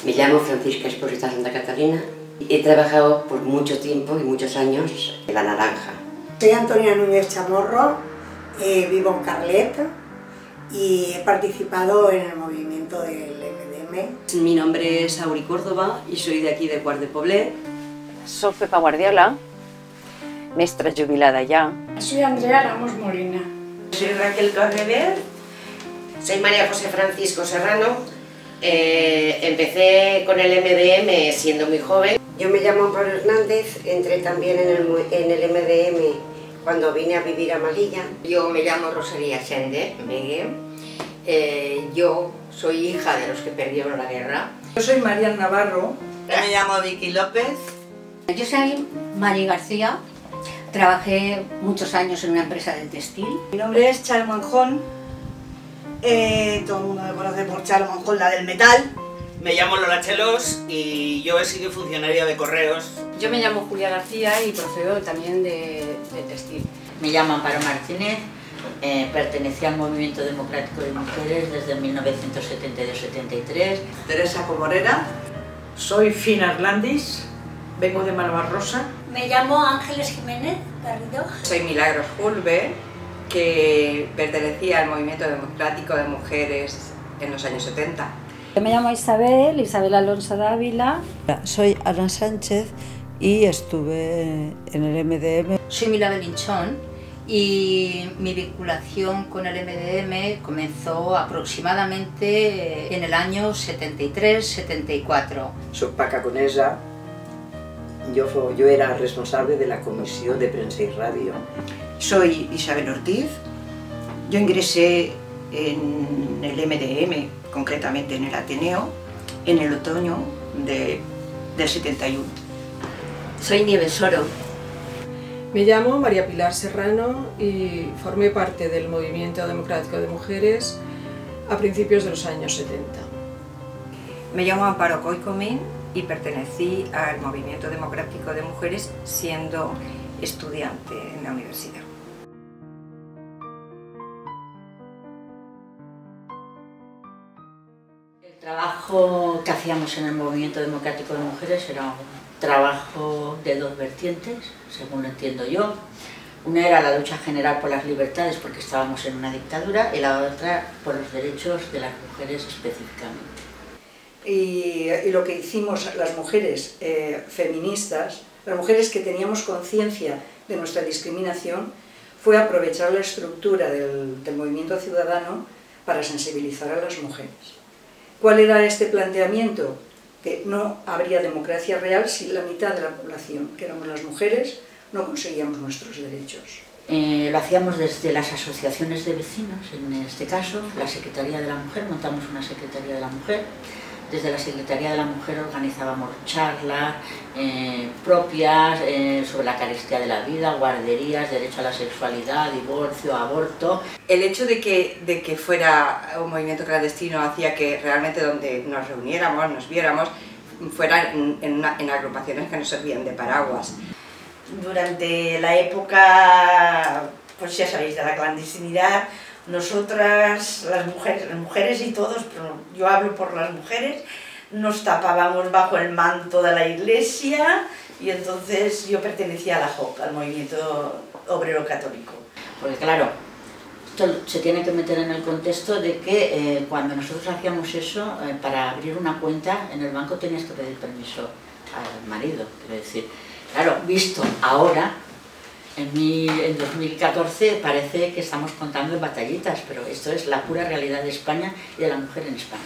Me llamo Francisca Esposita Santa Catarina. He trabajado por mucho tiempo y muchos años en La Naranja. Soy Antonia Núñez Chamorro, vivo en Carlet y he participado en el movimiento del MDM. Mi nombre es Auri Córdoba y soy de aquí de Quart de Poblet. Soy Pepa Guardiola, mestra jubilada ya. Soy Andrea Ramos Molina. Soy Raquel Torrever. Soy María José Francisco Serrano. Empecé con el MDM siendo muy joven. Yo me llamo Amparo Hernández, entré también en el MDM cuando vine a vivir a Malilla. Yo me llamo Rosalía Sende Megue. Yo soy hija de los que perdieron la guerra. Yo soy María Navarro. Yo me llamo Vicky López. Yo soy Mari García. Trabajé muchos años en una empresa de textil. Mi nombre es Charo Manjón. Todo el mundo me conoce por Charo Manjón, la del metal. Me llamo Lola Chelos y yo he sido funcionaria de correos. Yo me llamo Julia García y procedo también de textil. Me llamo Amparo Martínez, pertenecía al Movimiento Democrático de Mujeres desde 1972-73. Teresa Comorera. Soy Fina Arlandis, vengo de Malvarrosa. Me llamo Ángeles Jiménez Garrido. Soy Milagros Julve, que pertenecía al Movimiento Democrático de Mujeres en los años 70. Yo me llamo Isabel Alonso Dávila. Soy Ana Sánchez y estuve en el MDM. Soy Mila Belinchón y mi vinculación con el MDM comenzó aproximadamente en el año 73-74. Soy Paca Conesa, yo era responsable de la Comisión de Prensa y Radio. Soy Isabel Ortiz, yo ingresé en el MDM, concretamente en el Ateneo, en el otoño del 71. Soy Nieves Oro. Me llamo María Pilar Serrano y formé parte del Movimiento Democrático de Mujeres a principios de los años 70. Me llamo Amparo Coicomín y pertenecí al Movimiento Democrático de Mujeres siendo estudiante en la universidad. El trabajo que hacíamos en el Movimiento Democrático de Mujeres era un trabajo de dos vertientes, según lo entiendo yo. Una era la lucha general por las libertades porque estábamos en una dictadura y la otra por los derechos de las mujeres específicamente. Y lo que hicimos las mujeres feministas, las mujeres que teníamos conciencia de nuestra discriminación, fue aprovechar la estructura del movimiento ciudadano para sensibilizar a las mujeres. ¿Cuál era este planteamiento? Que no habría democracia real si la mitad de la población, que éramos las mujeres, no conseguíamos nuestros derechos. Lo hacíamos desde las asociaciones de vecinos, en este caso, la Secretaría de la Mujer, montamos una Secretaría de la Mujer. Desde la Secretaría de la Mujer organizábamos charlas propias sobre la carestía de la vida, guarderías, derecho a la sexualidad, divorcio, aborto. El hecho de que fuera un movimiento clandestino hacía que realmente donde nos reuniéramos, nos viéramos, fueran en agrupaciones que nos servían de paraguas. Durante la época, pues ya sabéis, de la clandestinidad, nosotras, las mujeres y todos, pero yo hablo por las mujeres, nos tapábamos bajo el manto de la iglesia y entonces yo pertenecía a la JOC, al Movimiento Obrero Católico. Porque claro, esto se tiene que meter en el contexto de que cuando nosotros hacíamos eso, para abrir una cuenta en el banco tenías que pedir permiso al marido, quiero decir. Claro, visto ahora, en 2014 parece que estamos contando en batallitas, pero esto es la pura realidad de España y de la mujer en España.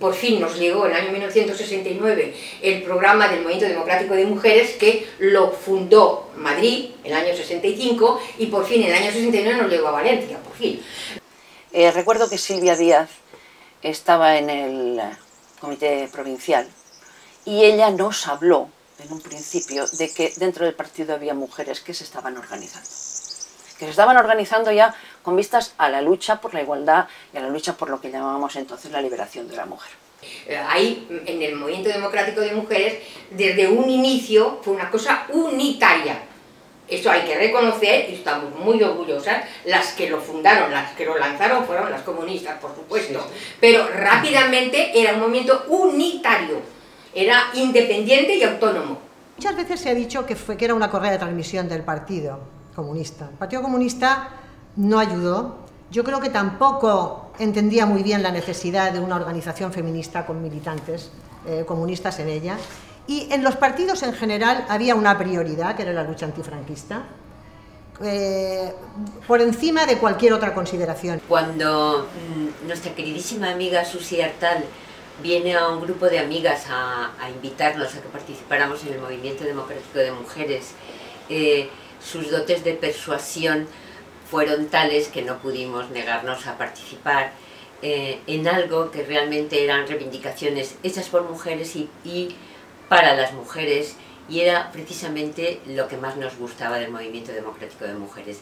Por fin nos llegó en el año 1969 el programa del Movimiento Democrático de Mujeres, que lo fundó Madrid en el año 65 y por fin en el año 69 nos llegó a Valencia, por fin. Recuerdo que Silvia Díaz estaba en el comité provincial y ella nos habló en un principio de que dentro del partido había mujeres que se estaban organizando. Que se estaban organizando ya con vistas a la lucha por la igualdad y a la lucha por lo que llamábamos entonces la liberación de la mujer. Ahí, en el Movimiento Democrático de Mujeres, desde un inicio fue una cosa unitaria. Eso hay que reconocer y estamos muy orgullosas. Las que lo fundaron, las que lo lanzaron fueron las comunistas, por supuesto. Sí, sí. Pero rápidamente era un movimiento unitario, era independiente y autónomo. Muchas veces se ha dicho que era una correa de transmisión del Partido Comunista. El Partido Comunista no ayudó. Yo creo que tampoco entendía muy bien la necesidad de una organización feminista con militantes comunistas en ella. Y en los partidos en general había una prioridad, que era la lucha antifranquista, por encima de cualquier otra consideración. Cuando nuestra queridísima amiga Susi Artal viene a un grupo de amigas a invitarnos a que participáramos en el Movimiento Democrático de Mujeres, sus dotes de persuasión fueron tales que no pudimos negarnos a participar en algo que realmente eran reivindicaciones hechas por mujeres y para las mujeres, y era precisamente lo que más nos gustaba del Movimiento Democrático de Mujeres.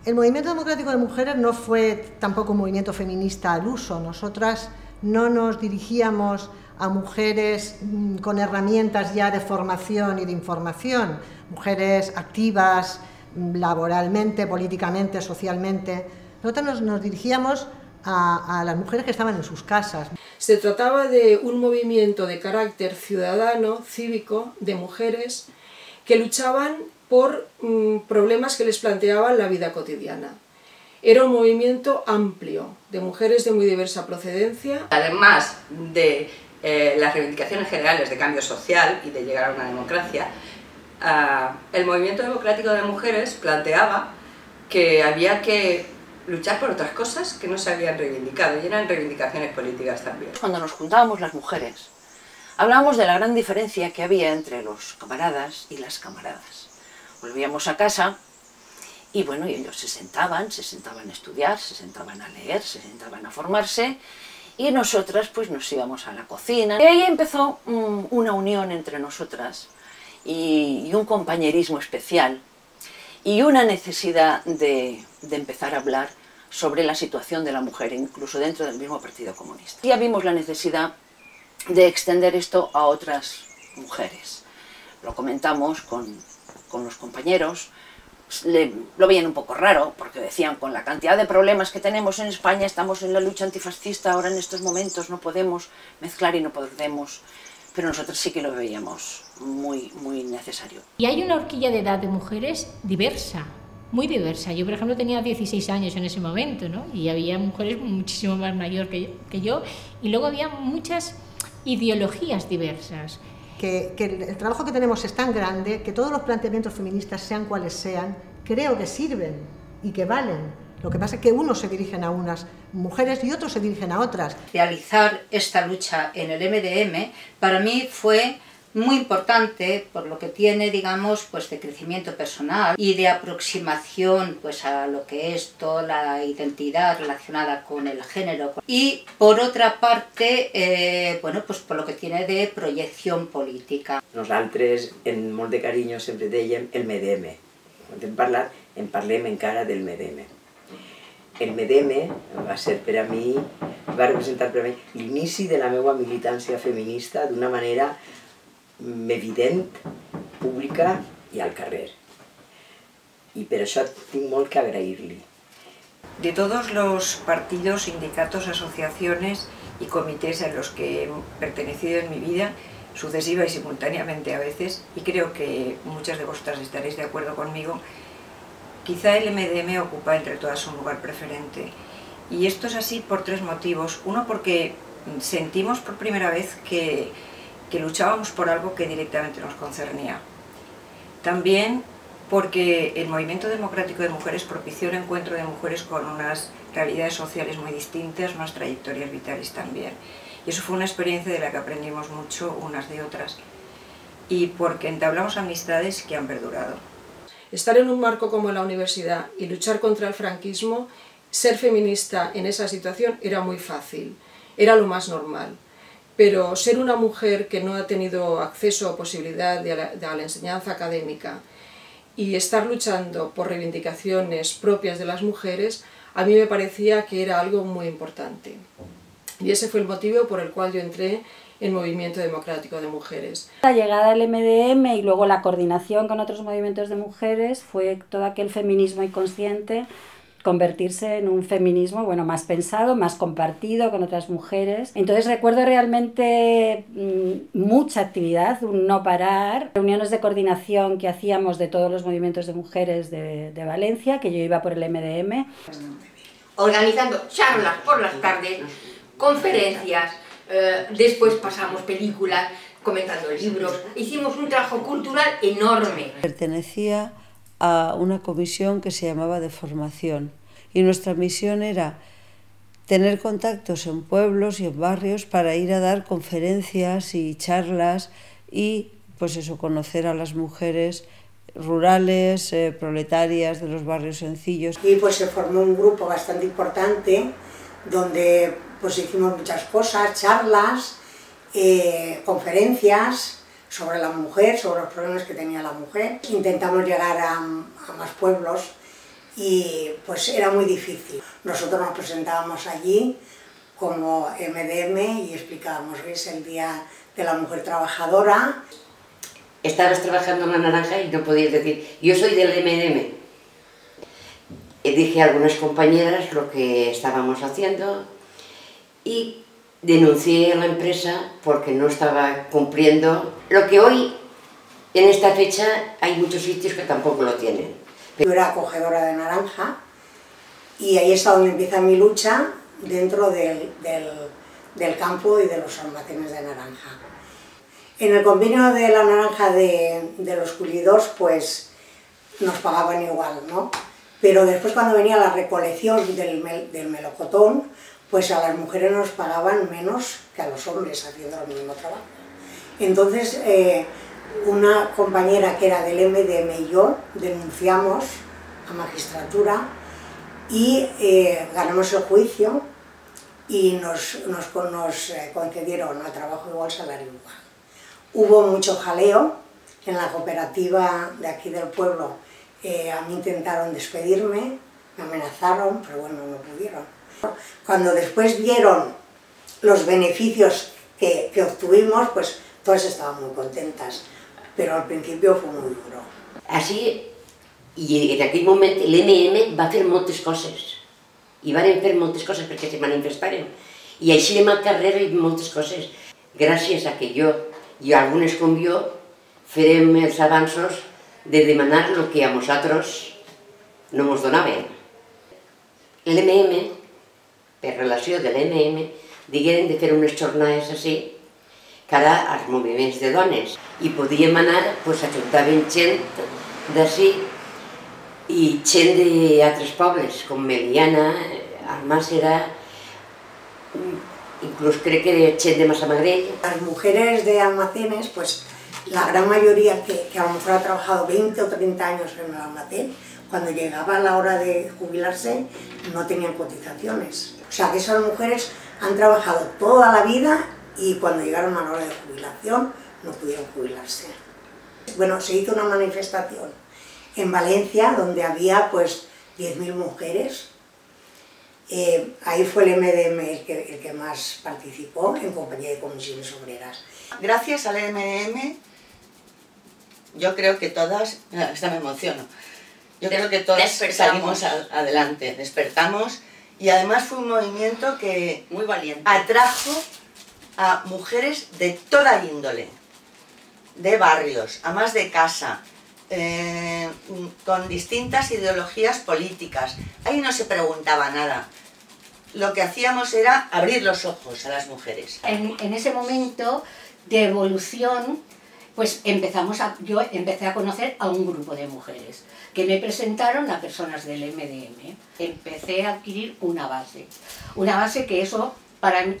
El Movimiento Democrático de Mujeres no fue tampoco un movimiento feminista al uso. Nosotras no nos dirigíamos a mujeres con herramientas ya de formación y de información, mujeres activas laboralmente, políticamente, socialmente. Nosotros nos dirigíamos a las mujeres que estaban en sus casas. Se trataba de un movimiento de carácter ciudadano, cívico, de mujeres que luchaban por problemas que les planteaban la vida cotidiana. Era un movimiento amplio, de mujeres de muy diversa procedencia. Además de las reivindicaciones generales de cambio social y de llegar a una democracia, el Movimiento Democrático de Mujeres planteaba que había que luchar por otras cosas que no se habían reivindicado, y eran reivindicaciones políticas también. Cuando nos juntábamos las mujeres, hablábamos de la gran diferencia que había entre los camaradas y las camaradas. Volvíamos a casa y bueno, ellos se sentaban a estudiar, se sentaban a leer, se sentaban a formarse, y nosotras pues nos íbamos a la cocina. Y ahí empezó una unión entre nosotras y un compañerismo especial, y una necesidad de empezar a hablar sobre la situación de la mujer, incluso dentro del mismo Partido Comunista. Ya vimos la necesidad de extender esto a otras mujeres. Lo comentamos con los compañeros, lo veían un poco raro, porque decían, con la cantidad de problemas que tenemos en España, estamos en la lucha antifascista, ahora en estos momentos no podemos mezclar y no podemos... Pero nosotros sí que lo veíamos muy necesario. Y hay una horquilla de edad de mujeres diversa, muy diversa. Yo, por ejemplo, tenía 16 años en ese momento, ¿no? Y había mujeres muchísimo más mayores que yo, y luego había muchas ideologías diversas. Que el trabajo que tenemos es tan grande que todos los planteamientos feministas, sean cuales sean, creo que sirven y que valen. Lo que pasa es que unos se dirigen a unas mujeres y otros se dirigen a otras. Realizar esta lucha en el MDM para mí fue muy importante por lo que tiene, digamos, pues de crecimiento personal y de aproximación pues a lo que es toda la identidad relacionada con el género. Y por otra parte, bueno, pues por lo que tiene de proyección política. Nosaltres, en molt de carinyo, sempre dèiem el MDM. Quan parlem encara del MDM. El MDM va ser per a mi, va representar per a mi l'inici de la meva militància feminista d'una manera evident, pública i al carrer. Y per això tinc molt que agrair-li. De todos los partidos, sindicatos, asociaciones y comités a los que he pertenecido en mi vida, sucesiva y simultáneamente a veces, y creo que muchas de vosotras estaréis de acuerdo conmigo, quizá el MDM ocupa entre todas un lugar preferente. Y esto es así por tres motivos. Uno, porque sentimos por primera vez que luchábamos por algo que directamente nos concernía. También porque el Movimiento Democrático de Mujeres propició el encuentro de mujeres con unas realidades sociales muy distintas, unas trayectorias vitales también. Y eso fue una experiencia de la que aprendimos mucho unas de otras. Y porque entablamos amistades que han perdurado. Estar en un marco como la universidad y luchar contra el franquismo, ser feminista en esa situación era muy fácil, era lo más normal. Pero ser una mujer que no ha tenido acceso o posibilidad de la enseñanza académica y estar luchando por reivindicaciones propias de las mujeres, a mí me parecía que era algo muy importante. Y ese fue el motivo por el cual yo entré en Movimiento Democrático de Mujeres. La llegada del MDM y luego la coordinación con otros movimientos de mujeres fue todo aquel feminismo inconsciente convertirse en un feminismo, bueno, más pensado, más compartido con otras mujeres. Entonces recuerdo realmente mucha actividad, un no parar, reuniones de coordinación que hacíamos de todos los movimientos de mujeres de Valencia, que yo iba por el MDM. Organizando charlas por las tardes, conferencias, después pasamos películas, comentando libros, hicimos un trabajo cultural enorme. Pertenecía a una comisión que se llamaba de formación y nuestra misión era tener contactos en pueblos y en barrios para ir a dar conferencias y charlas y pues eso, conocer a las mujeres rurales, proletarias de los barrios sencillos. Y pues se formó un grupo bastante importante donde pues hicimos muchas cosas, charlas, conferencias sobre la mujer, sobre los problemas que tenía la mujer. Intentamos llegar a más pueblos y pues era muy difícil. Nosotros nos presentábamos allí como MDM y explicábamos que es el Día de la Mujer Trabajadora. Estabas trabajando en La Naranja y no podías decir, yo soy del MDM. Dije a algunas compañeras lo que estábamos haciendo y denuncié a la empresa porque no estaba cumpliendo lo que hoy, en esta fecha, hay muchos sitios que tampoco lo tienen. Yo era acogedora de Naranja y ahí es donde empieza mi lucha dentro del campo y de los almacenes de naranja. En el convenio de La Naranja de los Culidos, pues nos pagaban igual, ¿no? Pero después cuando venía la recolección del melocotón, pues a las mujeres nos pagaban menos que a los hombres haciendo el mismo trabajo. Entonces, una compañera que era del MDM y yo denunciamos a magistratura y ganamos el juicio y nos concedieron a trabajo igual, salario igual. Hubo mucho jaleo en la cooperativa de aquí del pueblo, a mí intentaron despedirme, me amenazaron, pero bueno, no pudieron. Cuando después vieron los beneficios que obtuvimos, pues todas estaban muy contentas, pero al principio fue muy duro. Així, i en aquell moment l'MM va fer moltes coses, i van fer moltes coses perquè se manifestaren, i així anem al carrer i moltes coses. Gràcies a que jo i algunes com jo farem els avanços de demanar el que a nosaltres no ens donaven. L'MM, per relació de l'MM, digueren de fer unes jornades així cara als moviments de dones i podíem anar, doncs ajuntaven gent d'ací i gent d'altres pobles, com Meliana, Almàssera, inclús crec que gent de Massamagrell. Las mujeres de almacenes, pues la gran mayoría que a lo mejor ha trabajado 20 o 30 años en el almacén, cuando llegaba la hora de jubilarse no tenían cotizaciones. O sea que esas mujeres han trabajado toda la vida y cuando llegaron a la hora de jubilación no pudieron jubilarse. Bueno, se hizo una manifestación en Valencia donde había pues 10.000 mujeres. Ahí fue el MDM el que más participó en compañía de comisiones obreras. Gracias al MDM yo creo que todas, hasta me emociono, yo creo que todas salimos adelante, despertamos y además fue un movimiento que muy valiente atrajo a mujeres de toda índole, de barrios, amas de casa, con distintas ideologías políticas. Ahí no se preguntaba nada. Lo que hacíamos era abrir los ojos a las mujeres. En ese momento de evolución, pues yo empecé a conocer a un grupo de mujeres que me presentaron a personas del MDM. Empecé a adquirir una base que eso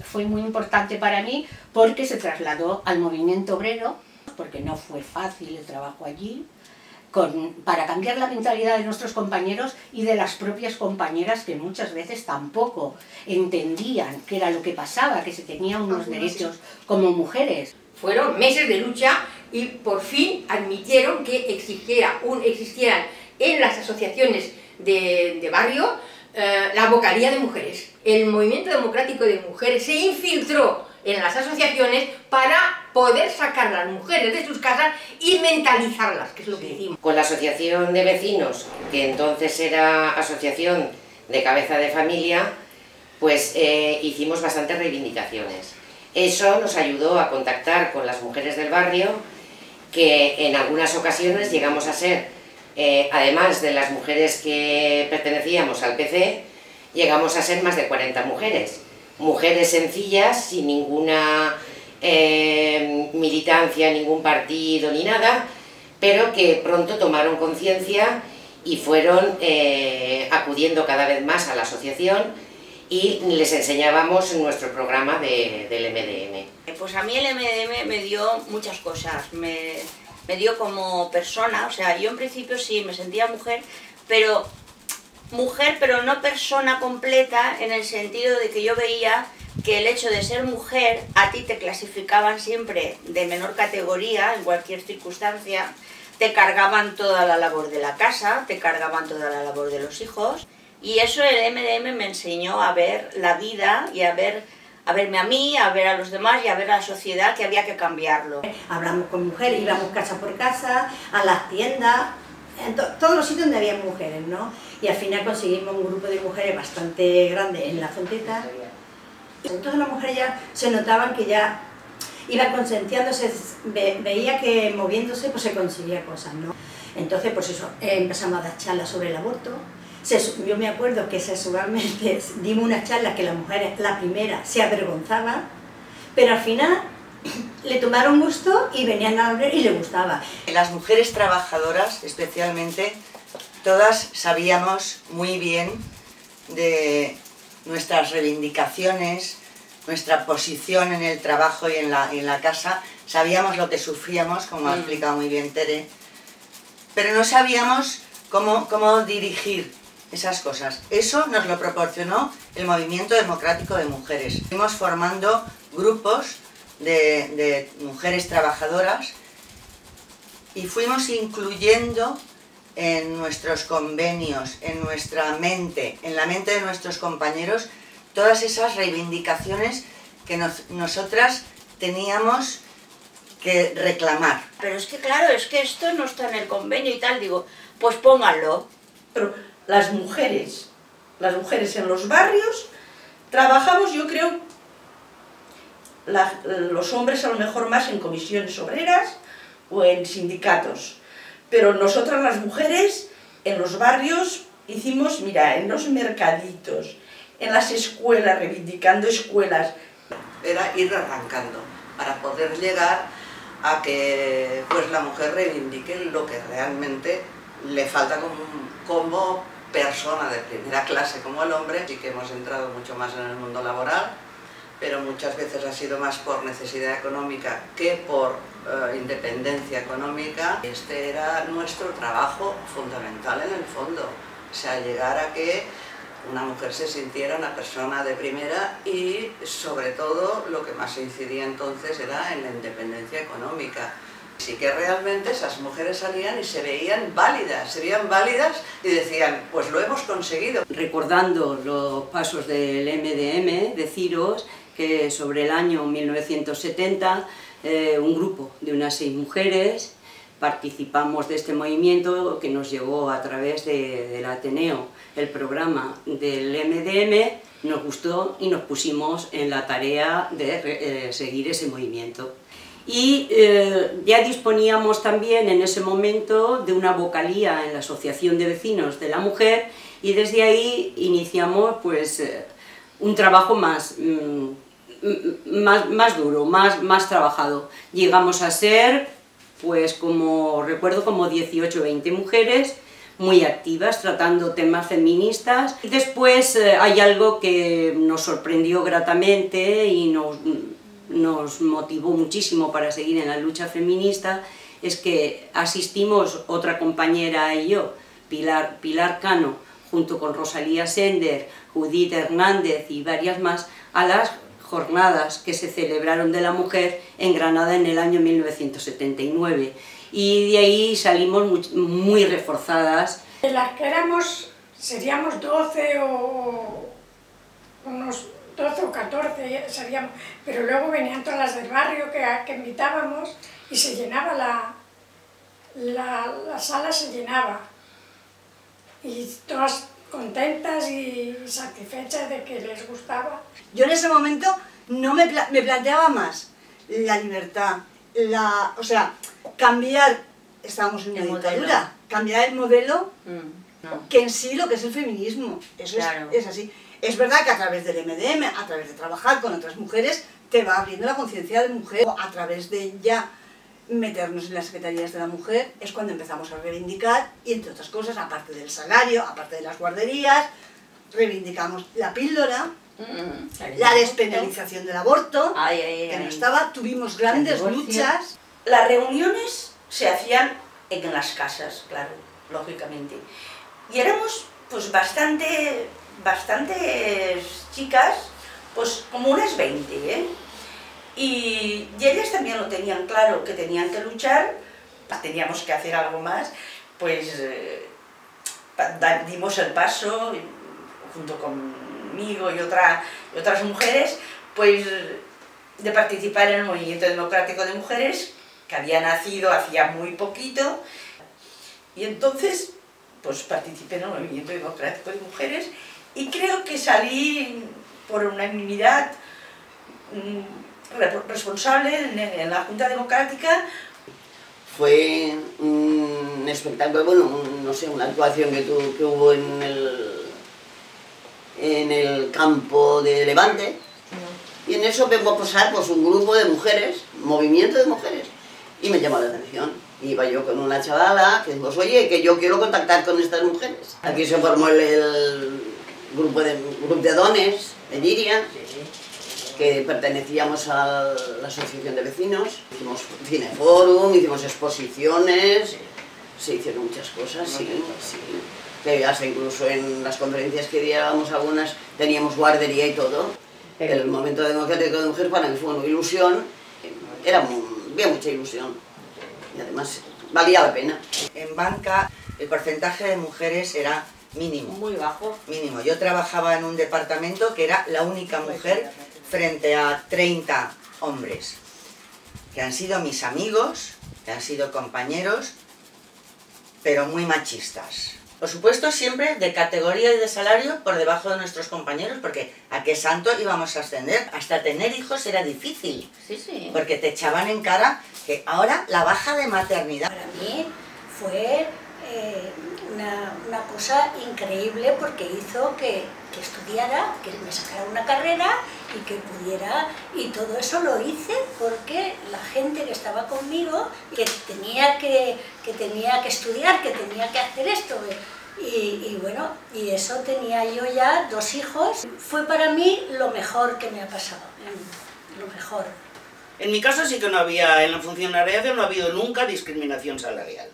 fue muy importante para mí porque se trasladó al movimiento obrero, porque no fue fácil el trabajo allí, para cambiar la mentalidad de nuestros compañeros y de las propias compañeras que muchas veces tampoco entendían qué era lo que pasaba, que se tenían unos derechos como mujeres. Fueron meses de lucha y por fin admitieron que existieran en las asociaciones de barrio la vocalía de mujeres. el movimiento democrático de mujeres se infiltró en las asociaciones para poder sacar a las mujeres de sus casas y mentalizarlas, que es lo que hicimos. Con la asociación de vecinos, que entonces era asociación de cabeza de familia, pues hicimos bastantes reivindicaciones. Eso nos ayudó a contactar con las mujeres del barrio, que en algunas ocasiones llegamos a ser, además de las mujeres que pertenecíamos al PC, llegamos a ser más de 40 mujeres. Mujeres sencillas, sin ninguna militancia, ningún partido ni nada, pero que pronto tomaron conciencia y fueron acudiendo cada vez más a la asociación y les enseñábamos nuestro programa del MDM. Pues a mí el MDM me dio muchas cosas, me dio como persona, o sea, yo en principio sí me sentía mujer, pero no persona completa, en el sentido de que yo veía que el hecho de ser mujer, a ti te clasificaban siempre de menor categoría en cualquier circunstancia, te cargaban toda la labor de la casa, te cargaban toda la labor de los hijos, y eso el MDM me enseñó a ver la vida y a verme a mí, a ver a los demás y a ver a la sociedad, que había que cambiarlo. Hablamos con mujeres, íbamos casa por casa, a las tiendas, en todos los sitios donde había mujeres, ¿no? Y al final conseguimos un grupo de mujeres bastante grande en la Fonteta. Entonces las mujeres ya se notaban que ya iban concienciándose, veía que moviéndose pues se conseguía cosas, ¿no? Entonces pues eso, empezamos a dar charlas sobre el aborto. Yo me acuerdo que sexualmente dimos una charla que las mujeres, la primera, se avergonzaba, pero al final le tomaron gusto y venían a hablar y le gustaba. Las mujeres trabajadoras, especialmente, todas sabíamos muy bien de nuestras reivindicaciones, nuestra posición en el trabajo y en la casa, sabíamos lo que sufríamos, como ha explicado muy bien Tere, pero no sabíamos cómo dirigir esas cosas. Eso nos lo proporcionó el Movimiento Democrático de Mujeres. Fuimos formando grupos de mujeres trabajadoras y fuimos incluyendo en nuestros convenios, en nuestra mente, en la mente de nuestros compañeros, todas esas reivindicaciones que nosotras teníamos que reclamar. Pero es que claro, es que esto no está en el convenio y tal, digo, pues pónganlo. Pero las mujeres en los barrios, trabajamos, yo creo, los hombres a lo mejor más en comisiones obreras o en sindicatos, pero nosotras las mujeres en los barrios hicimos, mira, en los mercaditos, en las escuelas, reivindicando escuelas. Era ir arrancando para poder llegar a que pues, la mujer reivindique lo que realmente le falta como persona de primera clase como el hombre. Sí que hemos entrado mucho más en el mundo laboral, pero muchas veces ha sido más por necesidad económica que por independencia económica. Este era nuestro trabajo fundamental en el fondo, o sea, llegar a que una mujer se sintiera una persona de primera y sobre todo lo que más incidía entonces era en la independencia económica. Sí que realmente esas mujeres salían y se veían válidas y decían, pues lo hemos conseguido. Recordando los pasos del MDM, deciros que sobre el año 1970 un grupo de unas 6 mujeres participamos de este movimiento que nos llevó a través del Ateneo el programa del MDM, nos gustó y nos pusimos en la tarea de seguir ese movimiento. Y ya disponíamos también en ese momento de una vocalía en la Asociación de Vecinos de la Mujer y desde ahí iniciamos pues, un trabajo más duro, más trabajado. Llegamos a ser, pues como recuerdo, como 18 o 20 mujeres muy activas tratando temas feministas. Y después hay algo que nos sorprendió gratamente y nos motivó muchísimo para seguir en la lucha feminista, es que asistimos otra compañera y yo, Pilar Cano, junto con Rosalía Sender, Judith Hernández y varias más, a las jornadas que se celebraron de la mujer en Granada en el año 1979. Y de ahí salimos muy reforzadas. De las que éramos, seríamos 12 unos 12 o 14 seríamos, pero luego venían todas las del barrio que invitábamos y se llenaba la sala, se llenaba. Y todas contentas y satisfechas de que les gustaba. Yo en ese momento no me planteaba más la libertad, o sea, cambiar, estábamos en una dictadura, cambiar el modelo que en sí lo que es el feminismo, eso claro. es así. Es verdad que a través del MDM, a través de trabajar con otras mujeres, te va abriendo la conciencia de mujer, a través de ya meternos en las secretarías de la mujer, es cuando empezamos a reivindicar, y entre otras cosas, aparte del salario, aparte de las guarderías, reivindicamos la píldora, la despenalización del aborto, que no estaba, tuvimos grandes luchas. Las reuniones se hacían en las casas, claro, lógicamente. Y éramos pues bastantes chicas, pues como unas 20, ¿eh? Y ellas también lo tenían claro, que tenían que luchar, teníamos que hacer algo más, pues dimos el paso, junto conmigo y otras mujeres, pues de participar en el Movimiento Democrático de Mujeres, que había nacido hacía muy poquito, y entonces pues participé en el Movimiento Democrático de Mujeres y creo que salí por unanimidad responsable en la Junta Democrática. Fue un espectáculo, bueno, no sé, una actuación que hubo en el campo de Levante, y en eso vengo a posar pues, un grupo de mujeres, movimiento de mujeres, y me llamó la atención. Iba yo con una chavala que dijo, oye, que yo quiero contactar con estas mujeres. Aquí se formó el grupo de dones de Liria, que pertenecíamos a la asociación de vecinos, hicimos cineforum, hicimos exposiciones, se hicieron muchas cosas, sí. Que hasta incluso en las conferencias que dábamos algunas teníamos guardería y todo. El Movimiento Democrático de Mujeres para mí fue una ilusión, había mucha ilusión y además valía la pena. En banca el porcentaje de mujeres era mínimo. Muy bajo. Mínimo. Yo trabajaba en un departamento que era la única mujer frente a 30 hombres, que han sido mis amigos, que han sido compañeros, pero muy machistas. Por supuesto, siempre de categoría y de salario por debajo de nuestros compañeros, porque a qué santo íbamos a ascender. Hasta tener hijos era difícil, porque te echaban en cara que ahora la baja de maternidad. Para mí fue una cosa increíble porque hizo que estudiara, que me sacara una carrera y que pudiera, y todo eso lo hice porque la gente que estaba conmigo, que tenía que estudiar, que tenía que hacer esto, y bueno, y eso tenía yo ya 2 hijos, fue para mí lo mejor que me ha pasado, lo mejor. En mi caso sí que no había, en la funcionariado no ha habido nunca discriminación salarial.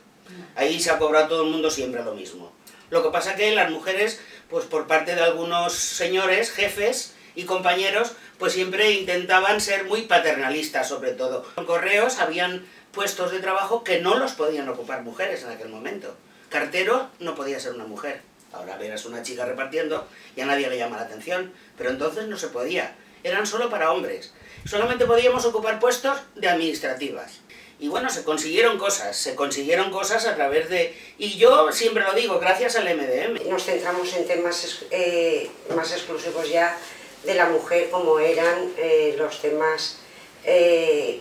Ahí se ha cobrado todo el mundo siempre lo mismo. Lo que pasa que las mujeres, pues por parte de algunos señores, jefes y compañeros, pues siempre intentaban ser muy paternalistas sobre todo. En correos habían puestos de trabajo que no los podían ocupar mujeres en aquel momento. Cartero no podía ser una mujer. Ahora verás una chica repartiendo y a nadie le llama la atención, pero entonces no se podía. Eran solo para hombres. Solamente podíamos ocupar puestos de administrativas. Y bueno, se consiguieron cosas a través de... Y yo siempre lo digo, gracias al MDM. Nos centramos en temas más exclusivos ya de la mujer, como eran los temas de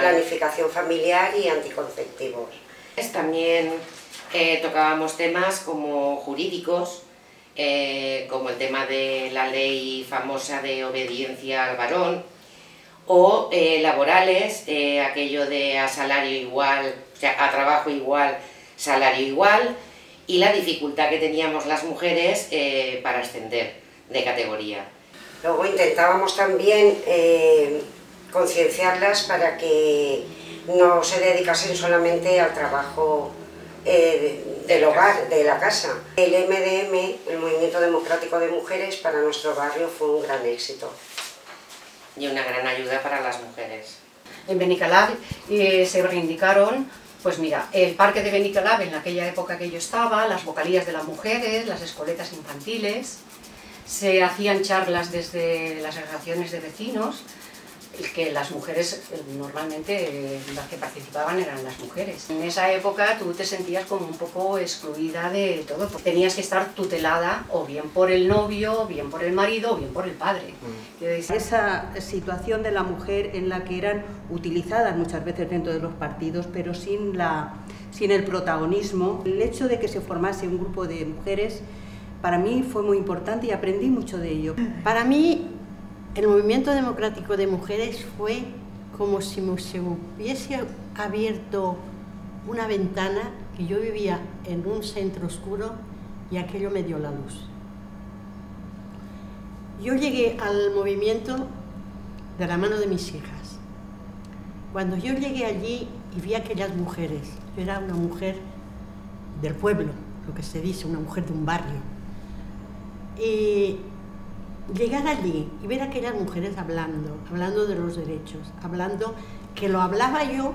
planificación familiar y anticonceptivos. También tocábamos temas como jurídicos, como el tema de la ley famosa de obediencia al varón, o laborales, aquello de a salario igual, o sea, a trabajo igual, salario igual, y la dificultad que teníamos las mujeres para ascender de categoría. Luego intentábamos también concienciarlas para que no se dedicasen solamente al trabajo del hogar, de la casa. El MDM, el Movimiento Democrático de Mujeres, para nuestro barrio fue un gran éxito. Y una gran ayuda para las mujeres. En Benicalab se reivindicaron, pues mira, el parque de Benicalab en aquella época que yo estaba, las vocalías de las mujeres, las escoletas infantiles, Se hacían charlas desde las asociaciones de vecinos, que las mujeres, normalmente las que participaban eran las mujeres. En esa época tú te sentías como un poco excluida de todo, porque tenías que estar tutelada o bien por el novio, o bien por el marido, o bien por el padre. Esa situación de la mujer en la que eran utilizadas muchas veces dentro de los partidos, pero sin el protagonismo. El hecho de que se formase un grupo de mujeres para mí fue muy importante y aprendí mucho de ello. Para mí, el movimiento democrático de mujeres fue como si se hubiese abierto una ventana, que yo vivía en un centro oscuro y aquello me dio la luz. Yo llegué al movimiento de la mano de mis hijas. Cuando yo llegué allí y vi a aquellas mujeres, yo era una mujer del pueblo, lo que se dice, una mujer de un barrio. Y llegar allí y ver a aquellas mujeres hablando de los derechos, hablando que lo hablaba yo,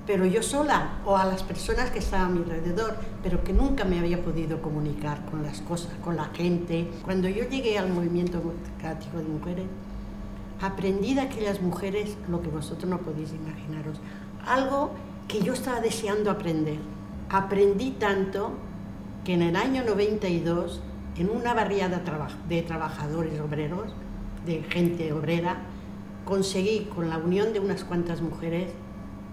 pero yo sola, o a las personas que estaban a mi alrededor, pero que nunca me había podido comunicar con las cosas, con la gente. Cuando yo llegué al movimiento democrático de mujeres, aprendí de aquellas mujeres lo que vosotros no podéis imaginaros, algo que yo estaba deseando aprender. Aprendí tanto que en el año 92, en una barriada de trabajadores obreros, de gente obrera, conseguí, con la unión de unas cuantas mujeres,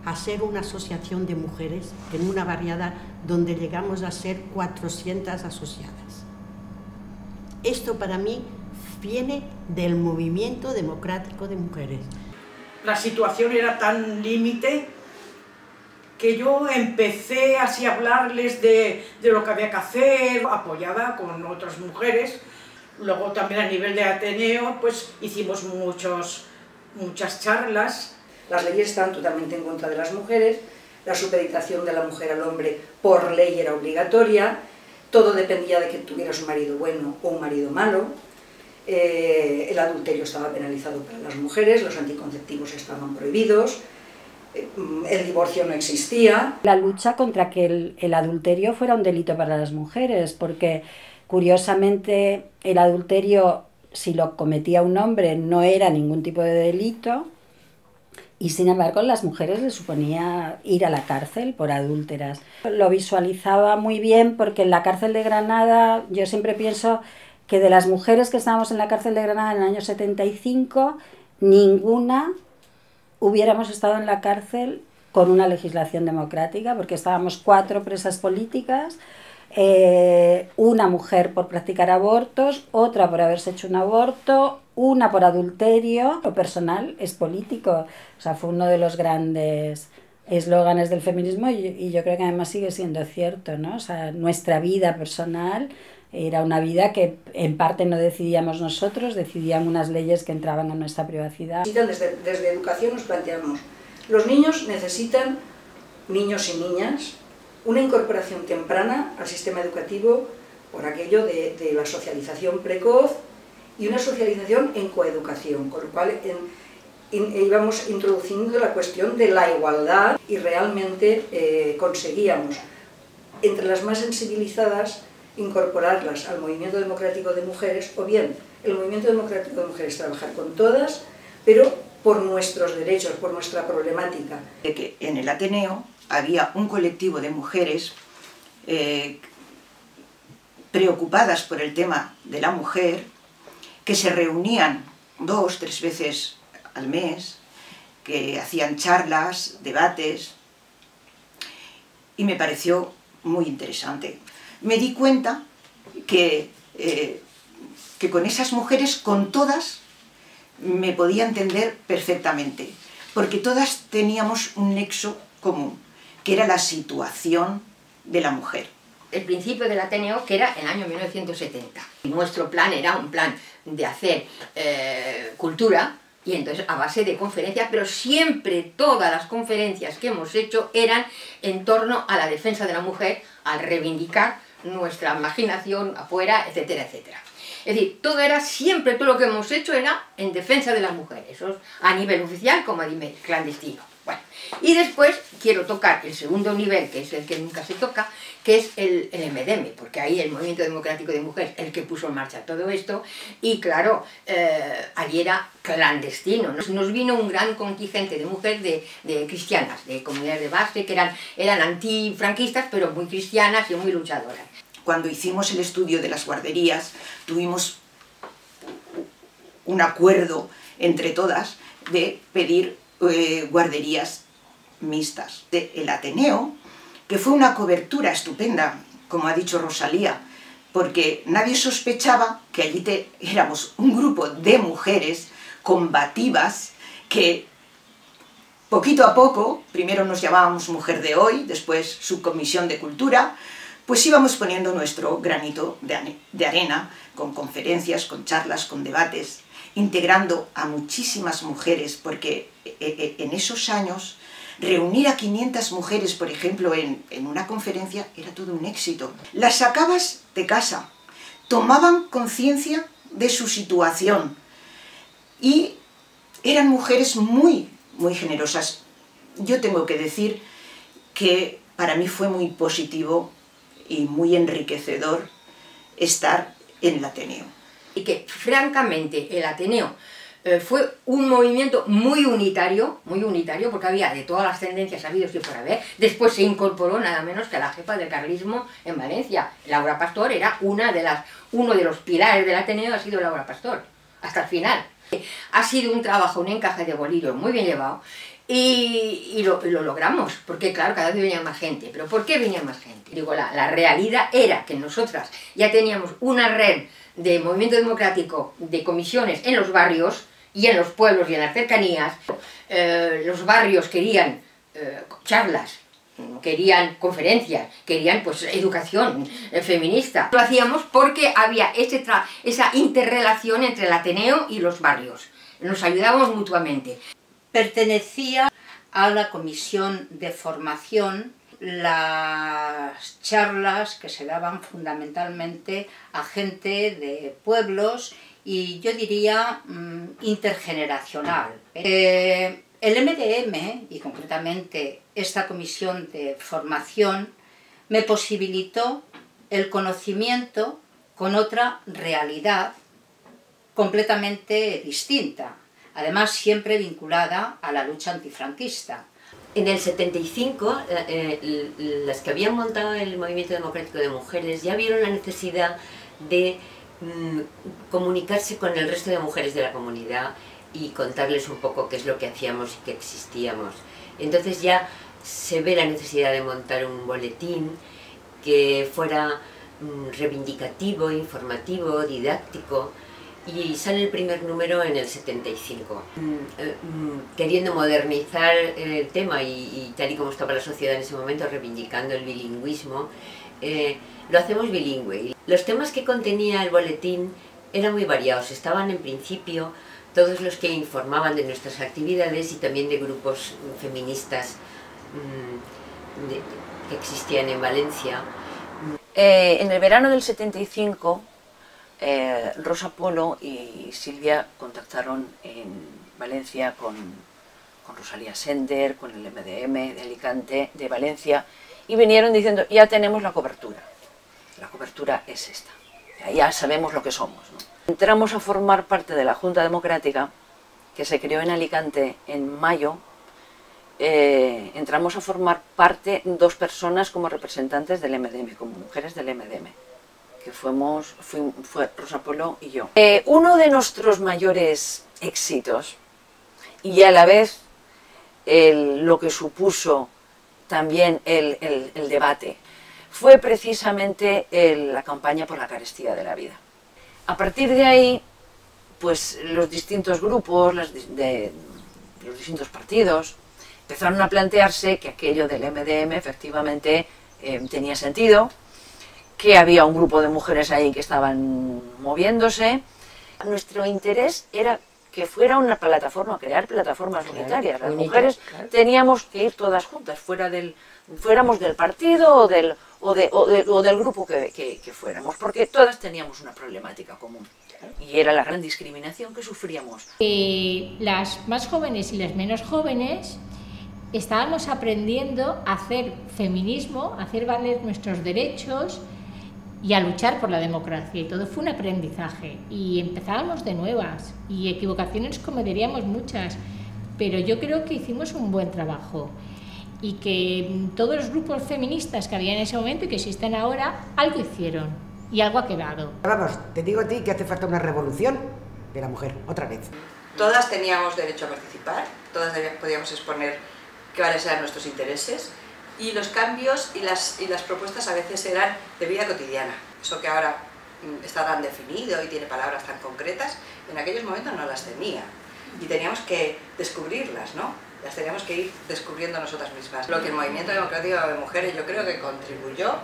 hacer una asociación de mujeres en una barriada donde llegamos a ser 400 asociadas. Esto para mí viene del movimiento democrático de mujeres. La situación era tan límite que yo empecé así a hablarles de lo que había que hacer, apoyada con otras mujeres. Luego también a nivel de Ateneo pues hicimos muchas charlas. Las leyes están totalmente en contra de las mujeres, la supeditación de la mujer al hombre por ley era obligatoria, todo dependía de que tuvieras un marido bueno o un marido malo, el adulterio estaba penalizado para las mujeres, los anticonceptivos estaban prohibidos, el divorcio no existía. La lucha contra que el adulterio fuera un delito para las mujeres, porque curiosamente el adulterio, si lo cometía un hombre, no era ningún tipo de delito, y sin embargo a las mujeres les suponía ir a la cárcel por adúlteras. Lo visualizaba muy bien porque en la cárcel de Granada, yo siempre pienso que de las mujeres que estábamos en la cárcel de Granada en el año 75, ninguna hubiéramos estado en la cárcel con una legislación democrática, porque estábamos 4 presas políticas, una mujer por practicar abortos, otra por haberse hecho un aborto, una por adulterio. Lo personal es político, o sea, fue uno de los grandes eslóganes del feminismo y yo creo que además sigue siendo cierto, ¿no? O sea, nuestra vida personal era una vida que en parte no decidíamos nosotros, decidían unas leyes que entraban en nuestra privacidad. Desde educación nos planteamos, los niños necesitan, niños y niñas, una incorporación temprana al sistema educativo por aquello de la socialización precoz y una socialización en coeducación, con lo cual íbamos introduciendo la cuestión de la igualdad y realmente conseguíamos, entre las más sensibilizadas, incorporarlas al movimiento democrático de mujeres, o bien el movimiento democrático de mujeres trabajar con todas, pero por nuestros derechos, por nuestra problemática. Que en el Ateneo había un colectivo de mujeres preocupadas por el tema de la mujer, que se reunían 2 o 3 veces al mes, que hacían charlas, debates, y me pareció muy interesante. Me di cuenta que con esas mujeres, con todas, me podía entender perfectamente, porque todas teníamos un nexo común, que era la situación de la mujer. El principio del Ateneo, que era el año 1970. Nuestro plan era un plan de hacer cultura, y entonces a base de conferencias, pero siempre todas las conferencias que hemos hecho eran en torno a la defensa de la mujer, al reivindicar nuestra imaginación afuera, etcétera, etcétera. Es decir, siempre todo lo que hemos hecho era en defensa de las mujeres, eso a nivel oficial como a nivel clandestino. Bueno, y después quiero tocar el segundo nivel, que es el que nunca se toca, que es el MDM, porque ahí el Movimiento Democrático de Mujeres, el que puso en marcha todo esto, y claro, allí era clandestino. Nos vino un gran contingente de mujeres de cristianas, de comunidades de base, que eran antifranquistas, pero muy cristianas y muy luchadoras. Cuando hicimos el estudio de las guarderías, tuvimos un acuerdo entre todas de pedir guarderías mixtas. El Ateneo, que fue una cobertura estupenda, como ha dicho Rosalía, porque nadie sospechaba que allí éramos un grupo de mujeres combativas que poquito a poco, primero nos llamábamos Mujer de Hoy, después Subcomisión de Cultura, pues íbamos poniendo nuestro granito de arena, con conferencias, con charlas, con debates, integrando a muchísimas mujeres, porque en esos años reunir a 500 mujeres, por ejemplo, en una conferencia era todo un éxito. Las sacabas de casa, tomaban conciencia de su situación y eran mujeres muy, muy generosas. Yo tengo que decir que para mí fue muy positivo y muy enriquecedor estar en el Ateneo. Y que, francamente, el Ateneo fue un movimiento muy unitario, porque había de todas las tendencias habidos y por haber. Después se incorporó nada menos que la jefa del carlismo en Valencia. Laura Pastor era uno de los pilares del Ateneo, ha sido Laura Pastor, hasta el final. Ha sido un trabajo, un encaje de bolillos muy bien llevado, y lo logramos, porque claro, cada vez venía más gente. ¿Pero por qué venía más gente? Digo, la realidad era que nosotras ya teníamos una red de movimiento democrático, de comisiones en los barrios y en los pueblos y en las cercanías. Los barrios querían charlas, querían conferencias, querían pues educación feminista. Lo hacíamos porque había esa interrelación entre el Ateneo y los barrios. Nos ayudábamos mutuamente. Pertenecía a la comisión de formación, las charlas que se daban fundamentalmente a gente de pueblos y yo diría intergeneracional. El MDM, y concretamente esta comisión de formación, me posibilitó el conocimiento con otra realidad completamente distinta, además siempre vinculada a la lucha antifranquista. En el 75, las que habían montado el Movimiento Democrático de Mujeres ya vieron la necesidad de comunicarse con el resto de mujeres de la comunidad y contarles un poco qué es lo que hacíamos y que existíamos. Entonces ya se ve la necesidad de montar un boletín que fuera reivindicativo, informativo, didáctico, y sale el primer número en el 75. Queriendo modernizar el tema y tal y como estaba la sociedad en ese momento, reivindicando el bilingüismo, lo hacemos bilingüe. Los temas que contenía el boletín eran muy variados, estaban en principio todos los que informaban de nuestras actividades y también de grupos feministas que existían en Valencia. En el verano del 75, Rosa Polo y Silvia contactaron en Valencia con Rosalía Sender, con el MDM de Alicante, de Valencia, y vinieron diciendo, ya tenemos la cobertura es esta, ya sabemos lo que somos, ¿no? Entramos a formar parte de la Junta Democrática, que se creó en Alicante en mayo. Entramos a formar parte 2 personas como representantes del MDM, como mujeres del MDM, que fue Rosa Polo y yo. Uno de nuestros mayores éxitos, y a la vez lo que supuso también el debate, fue precisamente la campaña por la carestía de la vida. A partir de ahí, pues los distintos grupos, los distintos partidos, empezaron a plantearse que aquello del MDM efectivamente tenía sentido, que había un grupo de mujeres ahí que estaban moviéndose. Nuestro interés era que fuera una plataforma, crear plataformas unitarias. Las mujeres teníamos que ir todas juntas, fuéramos del partido o del grupo que fuéramos, porque todas teníamos una problemática común. Y era la gran discriminación que sufríamos. Las más jóvenes y las menos jóvenes estábamos aprendiendo a hacer feminismo, a hacer valer nuestros derechos y a luchar por la democracia, y todo fue un aprendizaje, y empezábamos de nuevas, y equivocaciones cometeríamos muchas, pero yo creo que hicimos un buen trabajo, y que todos los grupos feministas que había en ese momento y que existen ahora, algo hicieron, y algo ha quedado. Vamos, te digo a ti que hace falta una revolución de la mujer, otra vez. Todas teníamos derecho a participar, todas podíamos exponer cuáles eran nuestros intereses, y los cambios y las propuestas a veces eran de vida cotidiana. Eso que ahora está tan definido y tiene palabras tan concretas, en aquellos momentos no las tenía. Y teníamos que descubrirlas, ¿no? Las teníamos que ir descubriendo nosotras mismas. Lo que el Movimiento Democrático de Mujeres yo creo que contribuyó,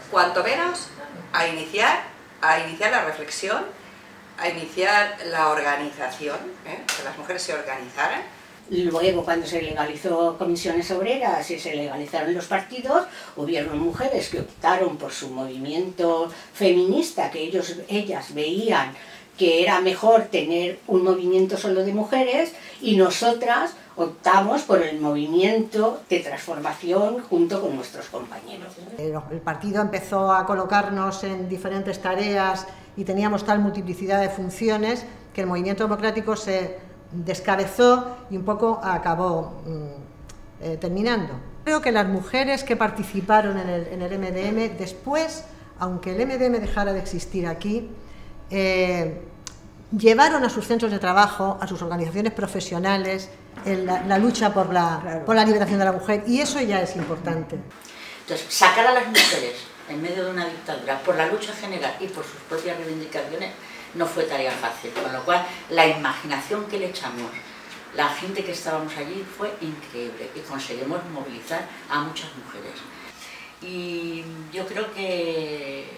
cuanto menos, a iniciar la reflexión, a iniciar la organización, que las mujeres se organizaran. Luego, cuando se legalizó comisiones obreras y se legalizaron los partidos, hubieron mujeres que optaron por su movimiento feminista, que ellas veían que era mejor tener un movimiento solo de mujeres, y nosotras optamos por el movimiento de transformación junto con nuestros compañeros. El partido empezó a colocarnos en diferentes tareas y teníamos tal multiplicidad de funciones que el movimiento democrático se descabezó y un poco acabó terminando. Creo que las mujeres que participaron en el MDM después, aunque el MDM dejara de existir aquí, llevaron a sus centros de trabajo, a sus organizaciones profesionales, la lucha por la liberación de la mujer, y eso ya es importante. Entonces, sacar a las mujeres en medio de una dictadura por la lucha general y por sus propias reivindicaciones no fue tarea fácil, con lo cual la imaginación que le echamos la gente que estábamos allí fue increíble y conseguimos movilizar a muchas mujeres. Y yo creo que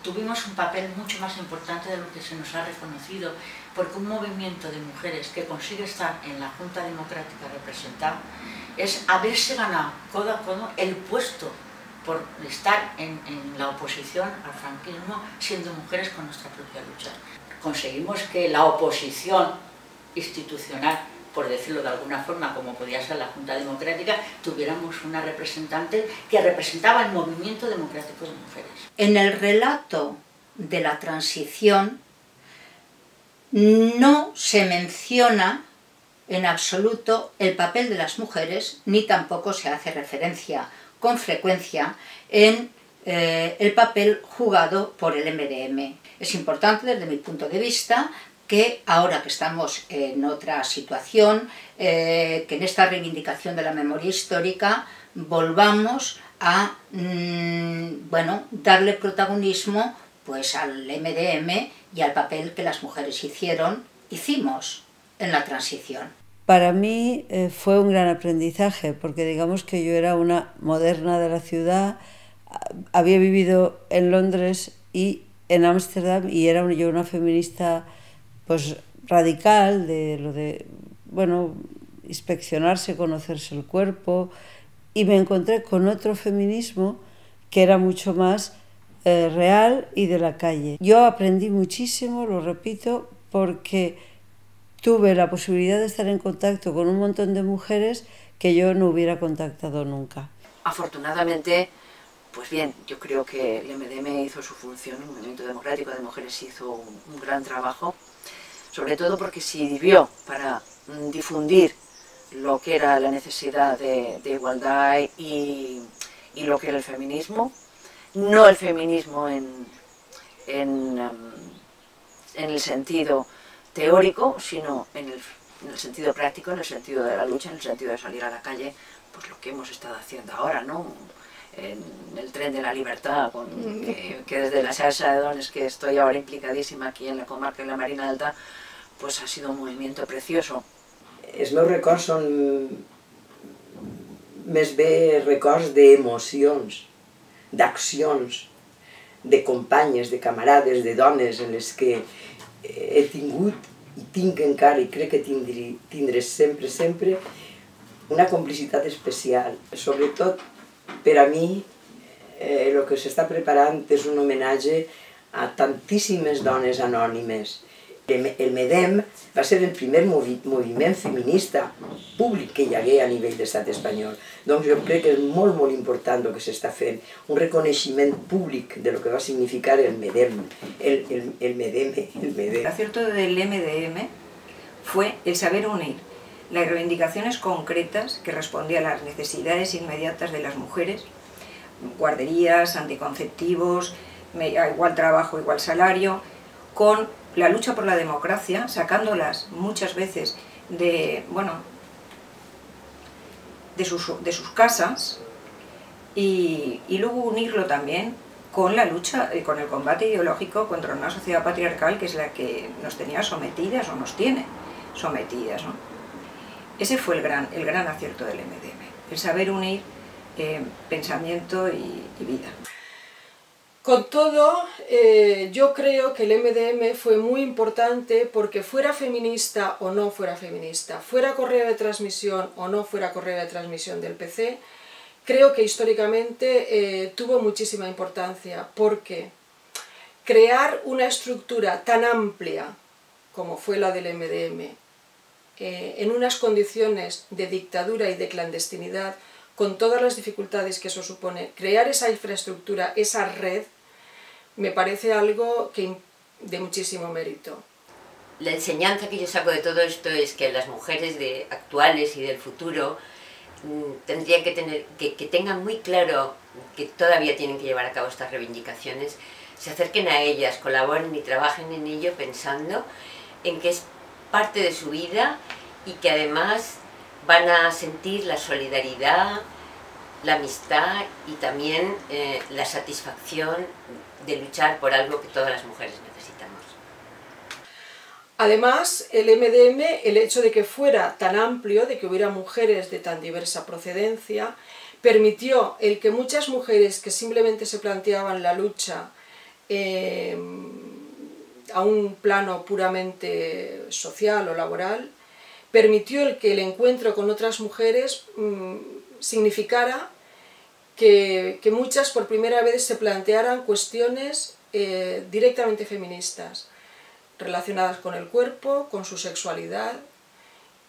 tuvimos un papel mucho más importante de lo que se nos ha reconocido, porque un movimiento de mujeres que consigue estar en la Junta Democrática representado es haberse ganado codo a codo el puesto por estar en la oposición al franquismo, siendo mujeres con nuestra propia lucha. Conseguimos que la oposición institucional, por decirlo de alguna forma, como podía ser la Junta Democrática, tuviéramos una representante que representaba el movimiento democrático de mujeres. En el relato de la transición no se menciona en absoluto el papel de las mujeres, ni tampoco se hace referencia con frecuencia en el papel jugado por el MDM. Es importante desde mi punto de vista que ahora que estamos en otra situación, que en esta reivindicación de la memoria histórica volvamos a darle protagonismo pues, al MDM y al papel que las mujeres hicimos en la transición. Para mí fue un gran aprendizaje, porque digamos que yo era una moderna de la ciudad, había vivido en Londres y en Ámsterdam y era yo una feminista pues radical, de lo de, inspeccionarse, conocerse el cuerpo, y me encontré con otro feminismo que era mucho más real y de la calle. Yo aprendí muchísimo, lo repito, porque tuve la posibilidad de estar en contacto con un montón de mujeres que yo no hubiera contactado nunca. Afortunadamente, pues bien, yo creo que el MDM hizo su función, el Movimiento Democrático de Mujeres hizo un gran trabajo, sobre todo porque sirvió para difundir lo que era la necesidad de igualdad y lo que era el feminismo, no el feminismo en el sentido teórico, sino en el sentido práctico, en el sentido de la lucha, en el sentido de salir a la calle, pues lo que hemos estado haciendo ahora, ¿no? En el tren de la libertad, que desde la Xarxa de Dones, que estoy ahora implicadísima aquí en la comarca de la Marina Alta, pues ha sido un movimiento precioso. Els meus records són més bé records d'emocions, d'accions, de companyes, de camarades, de dones en les que he tingut i tinc encara, i crec que tindré sempre, una complicitat especial. Sobretot, per a mi, el que s'està preparant és un homenatge a tantíssimes dones anònimes. El MEDEM va ser el primer moviment feminista públic que hi hagué a nivell d'estat espanyol. Doncs jo crec que és molt important el que s'està fent, un reconeixement públic de lo que va significar el MEDEM. El acierto del MDM fue el saber unir las reivindicaciones concretas que respondían a las necesidades inmediatas de las mujeres, guarderías, anticonceptivos, igual trabajo, igual salario, con la lucha por la democracia, sacándolas muchas veces de sus casas, y luego unirlo también con la lucha, con el combate ideológico contra una sociedad patriarcal que es la que nos tenía sometidas o nos tiene sometidas, ¿no? Ese fue el gran acierto del MDM, el saber unir pensamiento y vida. Con todo, yo creo que el MDM fue muy importante porque fuera feminista o no fuera feminista, fuera correa de transmisión o no fuera correa de transmisión del PC, creo que históricamente tuvo muchísima importancia porque crear una estructura tan amplia como fue la del MDM, en unas condiciones de dictadura y de clandestinidad, con todas las dificultades que eso supone, crear esa infraestructura, esa red, me parece algo de muchísimo mérito. La enseñanza que yo saco de todo esto es que las mujeres actuales y del futuro tendrían que tengan muy claro que todavía tienen que llevar a cabo estas reivindicaciones, se acerquen a ellas, colaboren y trabajen en ello pensando en que es parte de su vida y que además van a sentir la solidaridad, la amistad y también la satisfacción de luchar por algo que todas las mujeres necesitamos. Además, el MDM, el hecho de que fuera tan amplio, de que hubiera mujeres de tan diversa procedencia, permitió el que muchas mujeres que simplemente se planteaban la lucha a un plano puramente social o laboral, permitió el que el encuentro con otras mujeres significara que muchas por primera vez se plantearan cuestiones directamente feministas, relacionadas con el cuerpo, con su sexualidad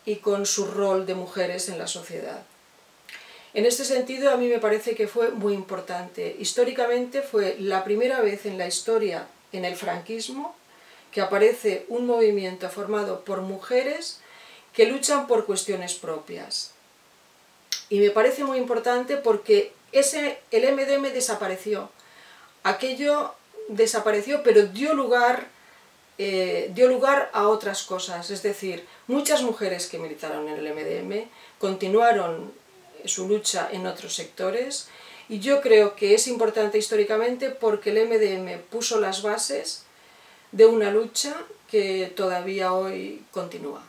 y con su rol de mujeres en la sociedad. En este sentido, a mí me parece que fue muy importante. Históricamente fue la primera vez en la historia, en el franquismo, que aparece un movimiento formado por mujeres que luchan por cuestiones propias. Y me parece muy importante porque el MDM desapareció. Aquello desapareció, pero dio lugar a otras cosas. Es decir, muchas mujeres que militaron en el MDM continuaron su lucha en otros sectores, y yo creo que es importante históricamente porque el MDM puso las bases de una lucha que todavía hoy continúa.